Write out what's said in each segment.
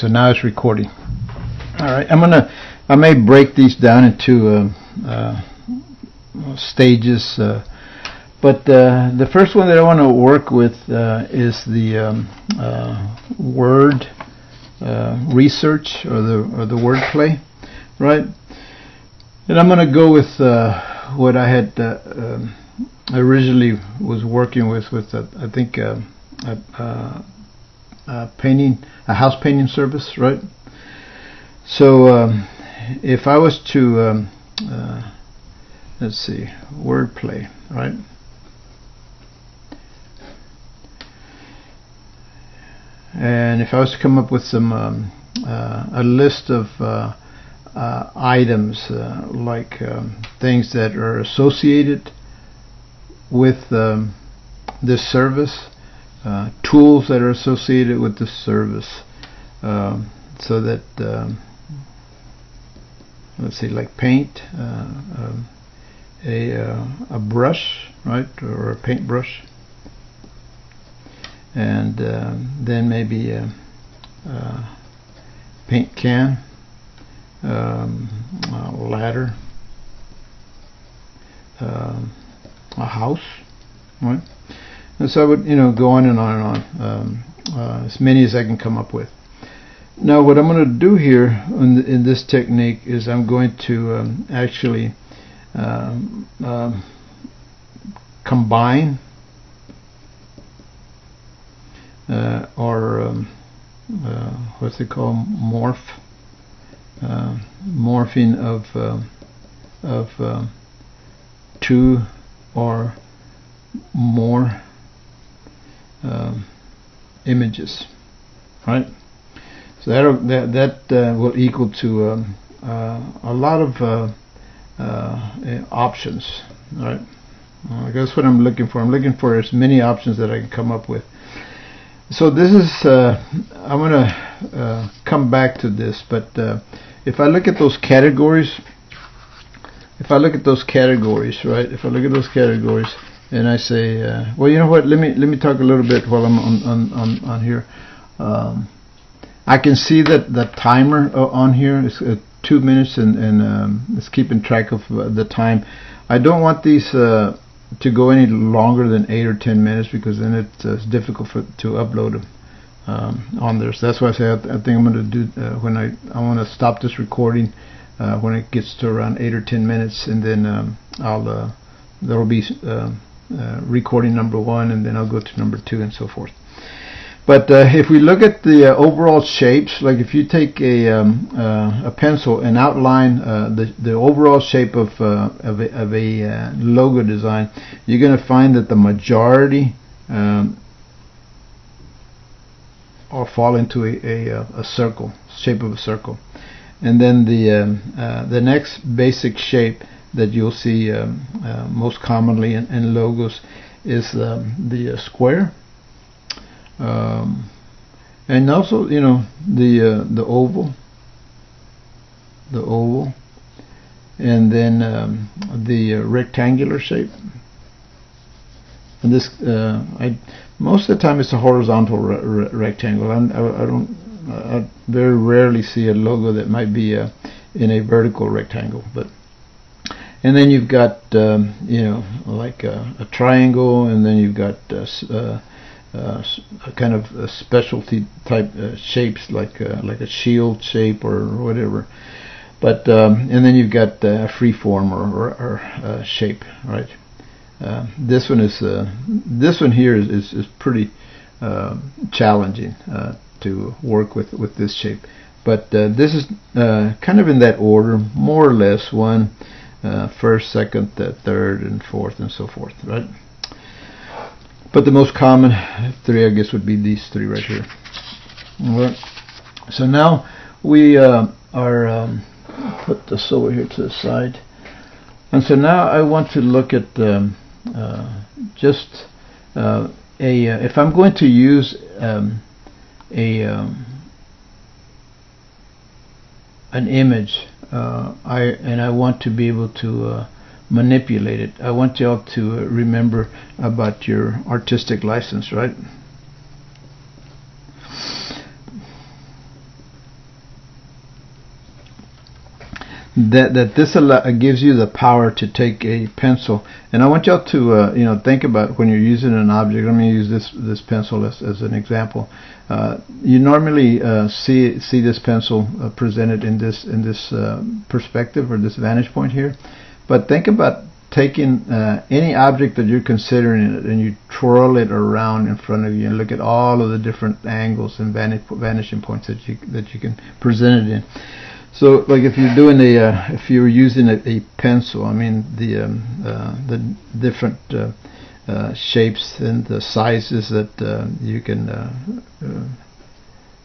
So now it's recording. All right, I may break these down into stages, but the first one that I want to work with is the word research or the wordplay, right? And I'm going to go with what I had originally was working with I think a house painting service, right? So if I was to let's see, wordplay, right? And if I was to come up with some a list of items like things that are associated with this service, tools that are associated with this service, so that let's see, like paint, a brush, right, or a paintbrush, and then maybe a paint can, a ladder, a house, right? And so I would, go on and on and on, as many as I can come up with. Now, what I'm going to do here in this technique is I'm going to actually combine or what's it called, morphing of two or more images, right? So that will equal to a lot of options, right? That's what I'm looking for. I'm looking for as many options that I can come up with. So this is I'm going to come back to this, but if I look at those categories, right? If I look at those categories, and I say, well, you know what? Let me talk a little bit while I'm on here. I can see that the timer on here is 2 minutes, and it's keeping track of the time. I don't want these to go any longer than 8 or 10 minutes, because then it's difficult to upload them on there. So that's why I say I think I'm going to do when I want to stop this recording when it gets to around 8 or 10 minutes, and then there will be recording number 1, and then I'll go to number 2, and so forth. But if we look at the overall shapes, like if you take a pencil and outline the overall shape of a logo design, you're going to find that the majority all fall into a circle, shape of a circle. And then the next basic shape that you'll see most commonly in logos is the square, and also the oval, and then the rectangular shape. And this most of the time it's a horizontal rectangle. I very rarely see a logo that might be in a vertical rectangle, and then you've got like a triangle, and then you've got a kind of a specialty type shapes, like a shield shape or whatever. But and then you've got free form or shape, right? This one here is pretty challenging to work with this shape, but this is kind of in that order, more or less. One, first, second, third, and fourth, and so forth, right? But the most common three, I guess, would be these three right here. All right. So now we are put this over here to the side, and so now I want to look at just if I'm going to use an image, I want to be able to manipulate it. I want y'all to remember about your artistic license, right? that this gives you the power to take a pencil, and I want y'all to think about when you're using an object. Let me use this pencil as an example. You normally see this pencil presented in this perspective, or this vantage point here, but think about taking any object that you're considering and you twirl it around in front of you and look at all of the different angles and vanishing points that you can present it in. So, like if you're doing if you're using a pencil, I mean the different shapes and the sizes that you can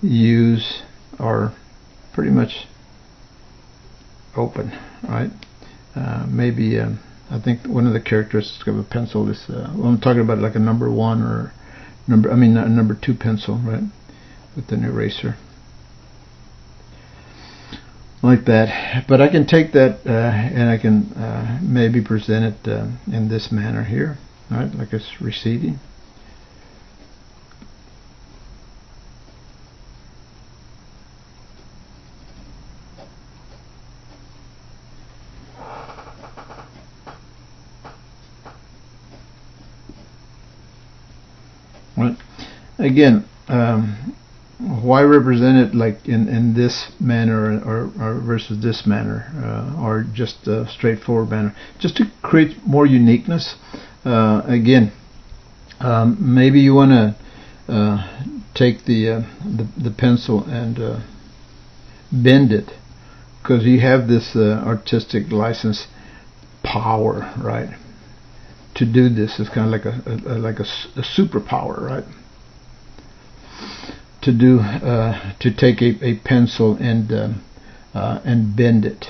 use are pretty much open, right? Maybe I think one of the characteristics of a pencil is well, I'm talking about like a number 1 or a number 2 pencil, right, with an eraser. Like that. But I can take that and I can maybe present it in this manner here, right, like it's receding. Right. Again, why represent it like in this manner or versus this manner, or just a straightforward manner, just to create more uniqueness. Again, maybe you want to take the pencil and bend it, because you have this artistic license power, right, to do this. It's kind of like a superpower, right, to do to take a pencil and bend it.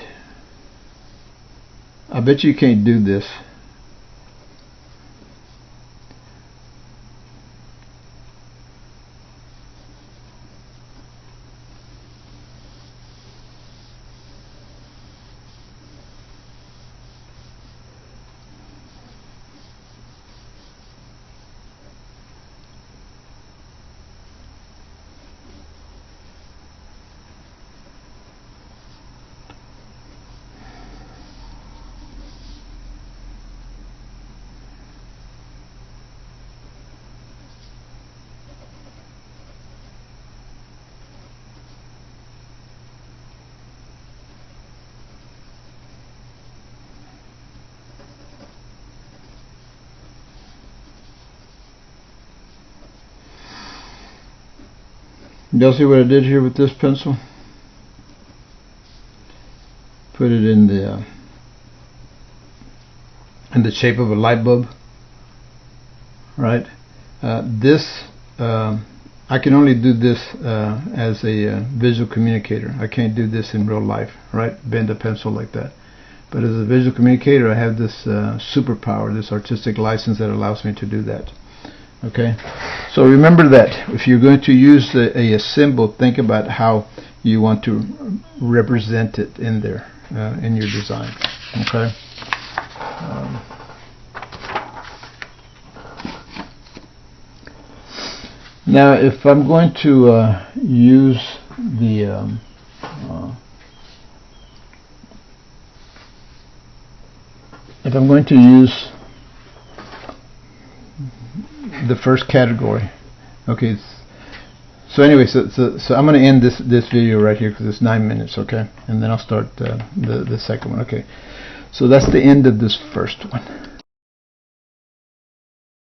I bet you can't do this. Y'all see what I did here with this pencil? Put it in the shape of a light bulb, right? This I can only do this as a visual communicator. I can't do this in real life, right? Bend a pencil like that. But as a visual communicator, I have this superpower, this artistic license that allows me to do that. Okay, so remember that if you're going to use a symbol, think about how you want to represent it in there in your design. Okay. Now, if I'm going to use the the first category, okay. So anyway, so I'm going to end this video right here because it's 9 minutes, okay, and then I'll start the second one. Okay, so that's the end of this first one.